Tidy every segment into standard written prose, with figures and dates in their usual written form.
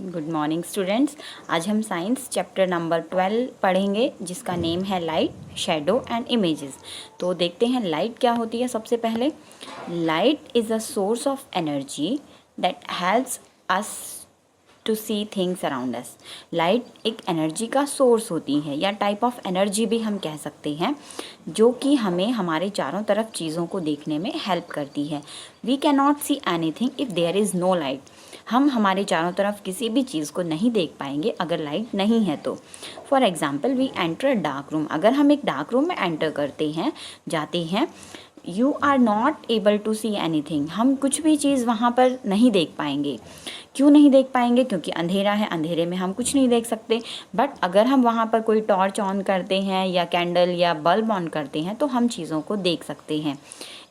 Good morning students. आज हम science chapter number 12 पढ़ेंगे जिसका नेम है लाइट, शैडो एंड इमेजेस। तो देखते हैं लाइट क्या होती है। सबसे पहले light is a source of energy that helps us to see things around us. Light एक एनर्जी का सोर्स होती है या टाइप ऑफ एनर्जी भी हम कह सकते हैं, जो कि हमें हमारे चारों तरफ चीज़ों को देखने में हेल्प करती है। We can not see anything if there is no light. हम हमारे चारों तरफ किसी भी चीज़ को नहीं देख पाएंगे अगर लाइट नहीं है तो। For example we enter a dark room. अगर हम एक डार्क रूम में एंटर करते हैं, जाते हैं, you are not able to see anything. हम कुछ भी चीज़ वहाँ पर नहीं देख पाएंगे। क्यों नहीं देख पाएंगे? क्योंकि अंधेरा है, अंधेरे में हम कुछ नहीं देख सकते। बट अगर हम वहाँ पर कोई टॉर्च ऑन करते हैं या कैंडल या बल्ब ऑन करते हैं तो हम चीज़ों को देख सकते हैं।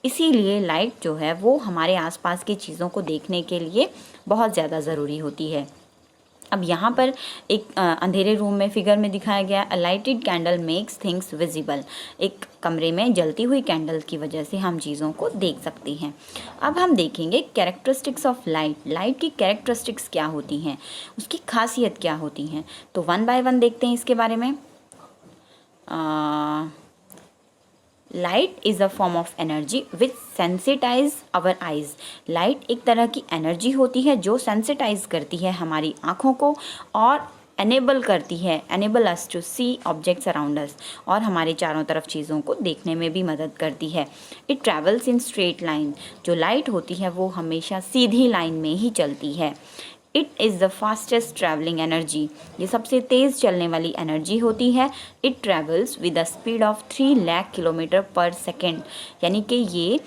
इसीलिए लाइट जो है वो हमारे आसपास की चीज़ों को देखने के लिए बहुत ज़्यादा ज़रूरी होती है। अब यहाँ पर एक अंधेरे रूम में फिगर में दिखाया गया, a lighted candle makes things visible. एक कमरे में जलती हुई कैंडल की वजह से हम चीज़ों को देख सकते हैं। अब हम देखेंगे कैरेक्टरिस्टिक्स ऑफ लाइट। लाइट की कैरेक्टरिस्टिक्स क्या होती हैं, उसकी खासियत क्या होती हैं। तो वन बाय वन देखते हैं इसके बारे में। Light is a form of energy which sensitise our eyes. Light एक तरह की एनर्जी होती है जो सेंसिटाइज करती है हमारी आँखों को और enable us to see objects around us, और हमारे चारों तरफ चीज़ों को देखने में भी मदद करती है। It travels in straight line. जो लाइट होती है वो हमेशा सीधी लाइन में ही चलती है। It is the fastest travelling energy. ये सबसे तेज़ चलने वाली एनर्जी होती है। It travels with the speed of 3 lakh kilometre पर सेकेंड। यानी कि ये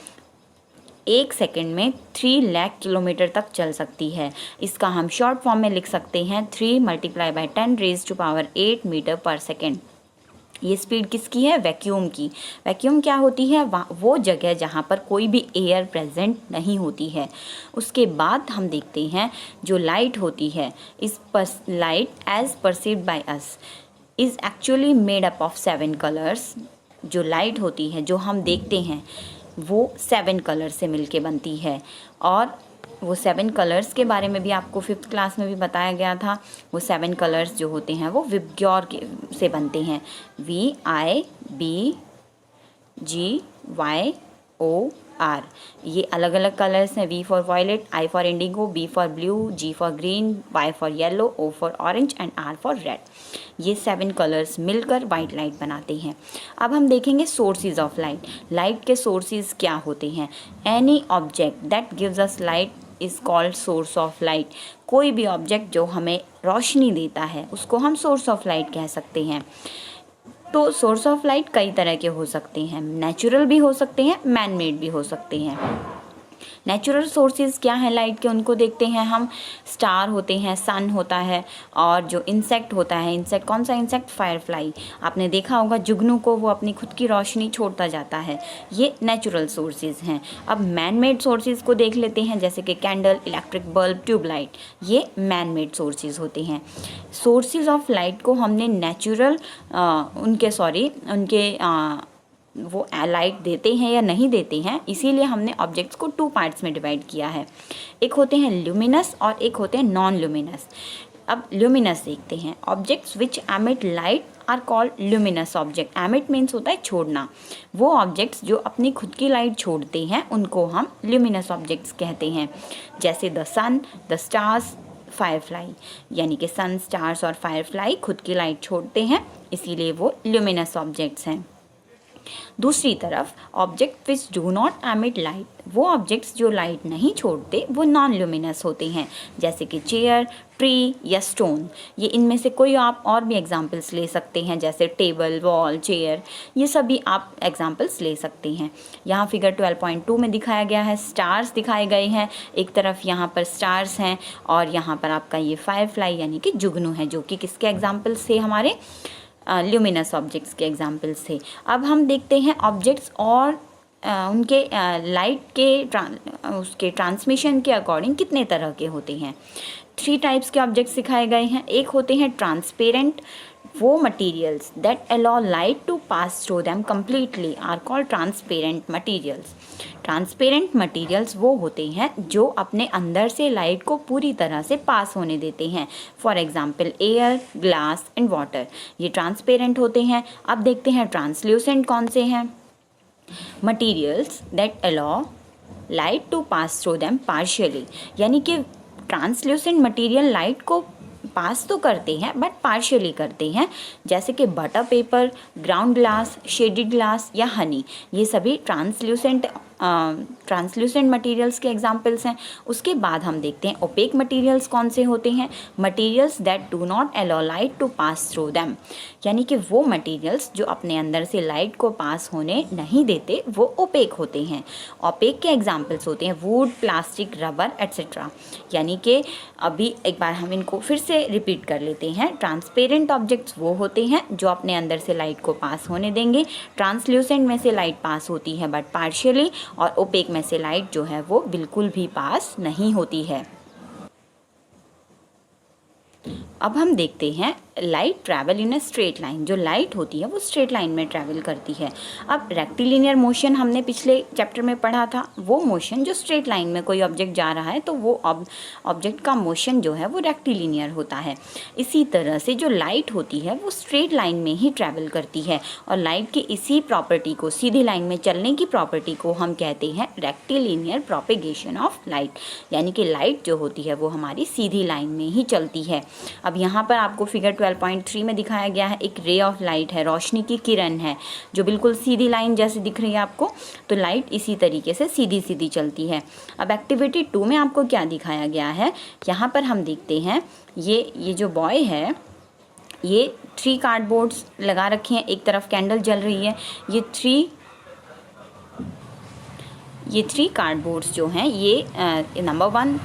1 सेकेंड में 3 लाख किलोमीटर तक चल सकती है। इसका हम शॉर्ट फॉर्म में लिख सकते हैं 3 × 10⁸ मीटर पर सेकेंड। ये स्पीड किसकी है? वैक्यूम की। वैक्यूम क्या होती है? वो जगह जहाँ पर कोई भी एयर प्रेजेंट नहीं होती है। उसके बाद हम देखते हैं जो लाइट होती है, light as perceived by us is actually made up of 7 colours. जो लाइट होती है जो हम देखते हैं वो 7 कलर से मिलके बनती है, और वो 7 कलर्स के बारे में भी आपको 5th क्लास में भी बताया गया था। वो 7 कलर्स जो होते हैं वो विबग्योर से बनते हैं। VIBGYOR। ये अलग अलग कलर्स हैं। V for violet, I for indigo, B for blue, G for green, Y for yellow, O for orange and R for red. ये 7 कलर्स मिलकर वाइट लाइट बनाते हैं। अब हम देखेंगे सोर्सेज ऑफ लाइट। लाइट के सोर्सेज क्या होते हैं? Any object that gives us light is called source of light. कोई भी ऑब्जेक्ट जो हमें रोशनी देता है उसको हम सोर्स ऑफ लाइट कह सकते हैं। तो सोर्स ऑफ लाइट कई तरह के हो सकते हैं। नेचुरल भी हो सकते हैं, मैन मेड भी हो सकते हैं। नेचुरल सोर्सेज क्या है लाइट के, उनको देखते हैं हम। स्टार होते हैं, सन होता है, और जो इंसेक्ट होता है, इंसेक्ट कौन सा इंसेक्ट? फायरफ्लाई। आपने देखा होगा जुगनू को, वो अपनी खुद की रोशनी छोड़ता जाता है। ये नेचुरल सोर्सेज हैं। अब मैन मेड सोर्सेज को देख लेते हैं, जैसे कि कैंडल, इलेक्ट्रिक बल्ब, ट्यूबलाइट। ये मैन मेड सोर्सेज होते हैं। सोर्सेज ऑफ लाइट को हमने नेचुरल वो लाइट देते हैं या नहीं देते हैं, इसीलिए हमने ऑब्जेक्ट्स को 2 पार्ट्स में डिवाइड किया है। एक होते हैं ल्यूमिनस और एक होते हैं नॉन ल्यूमिनस। अब ल्यूमिनस देखते हैं। Objects which emit light are called luminous object. Emit means होता है छोड़ना। वो ऑब्जेक्ट्स जो अपनी खुद की लाइट छोड़ते हैं उनको हम ल्यूमिनस ऑब्जेक्ट्स कहते हैं, जैसे the sun, the stars, firefly. यानी कि सन, स्टार्स और फायरफ्लाई खुद की लाइट छोड़ते हैं, इसीलिए वो ल्यूमिनस ऑब्जेक्ट्स हैं। दूसरी तरफ object which do not emit light, वो ऑब्जेक्ट्स जो लाइट नहीं छोड़ते वो नॉन ल्यूमिनस होते हैं, जैसे कि चेयर, ट्री या स्टोन। ये इनमें से कोई आप और भी एग्जांपल्स ले सकते हैं, जैसे टेबल, वॉल, चेयर, ये सभी आप एग्जांपल्स ले सकते हैं। यहाँ फिगर 12.2 में दिखाया गया है, स्टार्स दिखाए गए हैं। एक तरफ यहाँ पर स्टार्स हैं और यहाँ पर आपका ये फायरफ्लाई यानी कि जुगनू है, जो कि किसके एग्जाम्पल्स थे? हमारे ल्यूमिनस ऑब्जेक्ट्स के एग्जाम्पल्स थे। अब हम देखते हैं ऑब्जेक्ट्स और उनके लाइट के उसके ट्रांसमिशन के अकॉर्डिंग कितने तरह के होते हैं। 3 टाइप्स के ऑब्जेक्ट्स सिखाए गए हैं। एक होते हैं ट्रांसपेरेंट, वो materials that allow light to pass through them completely are called transparent materials. Transparent materials वो होते हैं जो अपने अंदर से लाइट को पूरी तरह से पास होने देते हैं। For example air, glass and water, ये ट्रांसपेरेंट होते हैं। अब देखते हैं ट्रांसल्यूसेंट कौन से हैं। Materials that allow light to pass through them partially, यानी कि ट्रांसल्यूसेंट मटेरियल लाइट को पास तो करते हैं बट पार्शियली करते हैं, जैसे कि butter paper, ground glass, shaded glass या हनी, ये सभी ट्रांसल्यूसेंट मटेरियल्स के एग्जाम्पल्स हैं। उसके बाद हम देखते हैं ओपेक मटेरियल्स कौन से होते हैं। Materials that do not allow light to pass through them, यानी कि वो मटेरियल्स जो अपने अंदर से लाइट को पास होने नहीं देते, वो ओपेक होते हैं। ओपेक के एग्जाम्पल्स होते हैं वुड, प्लास्टिक, रबर एट्सेट्रा। यानी कि अभी एक बार हम इनको फिर से रिपीट कर लेते हैं। ट्रांसपेरेंट ऑब्जेक्ट्स वो होते हैं जो अपने अंदर से लाइट को पास होने देंगे। ट्रांसल्यूसेंट में से लाइट पास होती है बट पार्शियली, और ओपेक में से लाइट जो है वो बिल्कुल भी पास नहीं होती है। अब हम देखते हैं light travel in a straight line. जो लाइट होती है वो स्ट्रेट लाइन में ट्रैवल करती है। अब रेक्टिलिनियर मोशन हमने पिछले चैप्टर में पढ़ा था, वो मोशन जो स्ट्रेट लाइन में कोई ऑब्जेक्ट जा रहा है तो वो ऑब्जेक्ट का मोशन जो है वो रेक्टिलिनियर होता है। इसी तरह से जो लाइट होती है वो स्ट्रेट लाइन में ही ट्रैवल करती है, और लाइट की इसी प्रॉपर्टी को, सीधी लाइन में चलने की प्रॉपर्टी को हम कहते हैं रेक्टिलिनियर प्रोपेगेशन ऑफ लाइट, यानी कि लाइट जो होती है वो हमारी सीधी लाइन में ही चलती है। अब यहाँ पर आपको फिगर 12.3 में दिखाया गया है, एक रे ऑफ लाइट है, रोशनी की किरण है जो बिल्कुल सीधी लाइन जैसे दिख रही है आपको। तो लाइट इसी तरीके से सीधी सीधी चलती है। अब एक्टिविटी 2 में आपको क्या दिखाया गया है, यहाँ पर हम देखते हैं ये जो बॉय है, ये 3 कार्डबोर्ड्स लगा रखे हैं, एक तरफ कैंडल जल रही है। ये 3 कार्डबोर्ड्स जो हैं ये नंबर 1,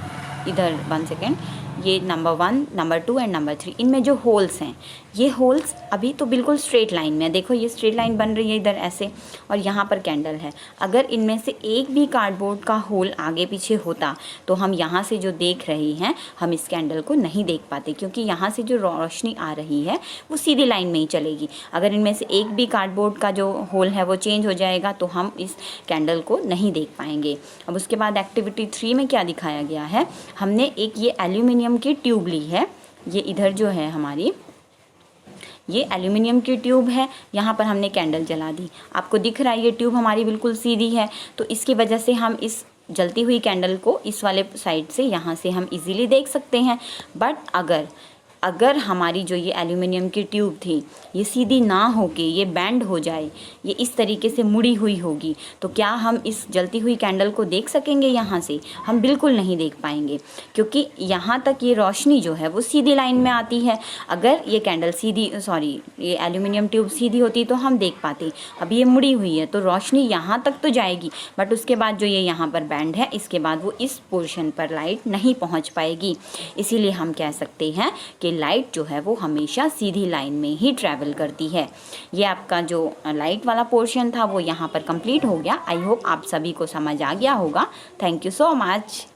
इधर 1 सेकेंड, ये नंबर 1, नंबर 2 एंड नंबर 3, इनमें जो होल्स हैं, ये होल्स अभी तो बिल्कुल स्ट्रेट लाइन में, देखो ये स्ट्रेट लाइन बन रही है इधर ऐसे, और यहाँ पर कैंडल है। अगर इनमें से एक भी कार्डबोर्ड का होल आगे पीछे होता तो हम यहाँ से जो देख रहे हैं, हम इस कैंडल को नहीं देख पाते, क्योंकि यहाँ से जो रोशनी आ रही है वो सीधी लाइन में ही चलेगी। अगर इनमें से एक भी कार्डबोर्ड का जो होल है वो चेंज हो जाएगा तो हम इस कैंडल को नहीं देख पाएंगे। अब उसके बाद एक्टिविटी 3 में क्या दिखाया गया है, हमने एक ये एल्यूमिनियम की ट्यूब ली है, ये इधर जो है हमारी, ये एल्यूमिनियम की ट्यूब है, यहाँ पर हमने कैंडल जला दी। आपको दिख रहा है ये ट्यूब हमारी बिल्कुल सीधी है, तो इसकी वजह से हम इस जलती हुई कैंडल को इस वाले साइड से, यहाँ से हम इजीली देख सकते हैं। बट अगर हमारी जो ये एल्यूमिनियम की ट्यूब थी ये सीधी ना होके ये बैंड हो जाए, ये इस तरीके से मुड़ी हुई होगी, तो क्या हम इस जलती हुई कैंडल को देख सकेंगे यहाँ से? हम बिल्कुल नहीं देख पाएंगे, क्योंकि यहाँ तक ये रोशनी जो है वो सीधी लाइन में आती है। अगर ये कैंडल ये एल्यूमिनियम ट्यूब सीधी होती तो हम देख पाते। अब ये मुड़ी हुई है तो रोशनी यहाँ तक तो जाएगी, बट उसके बाद जो ये यहाँ पर बैंड है, इसके बाद वो इस पोर्शन पर लाइट नहीं पहुँच पाएगी। इसीलिए हम कह सकते हैं कि लाइट जो है वो हमेशा सीधी लाइन में ही ट्रैवल करती है। ये आपका जो लाइट वाला पोर्शन था वो यहाँ पर कंप्लीट हो गया। आई होप आप सभी को समझ आ गया होगा। Thank you so much.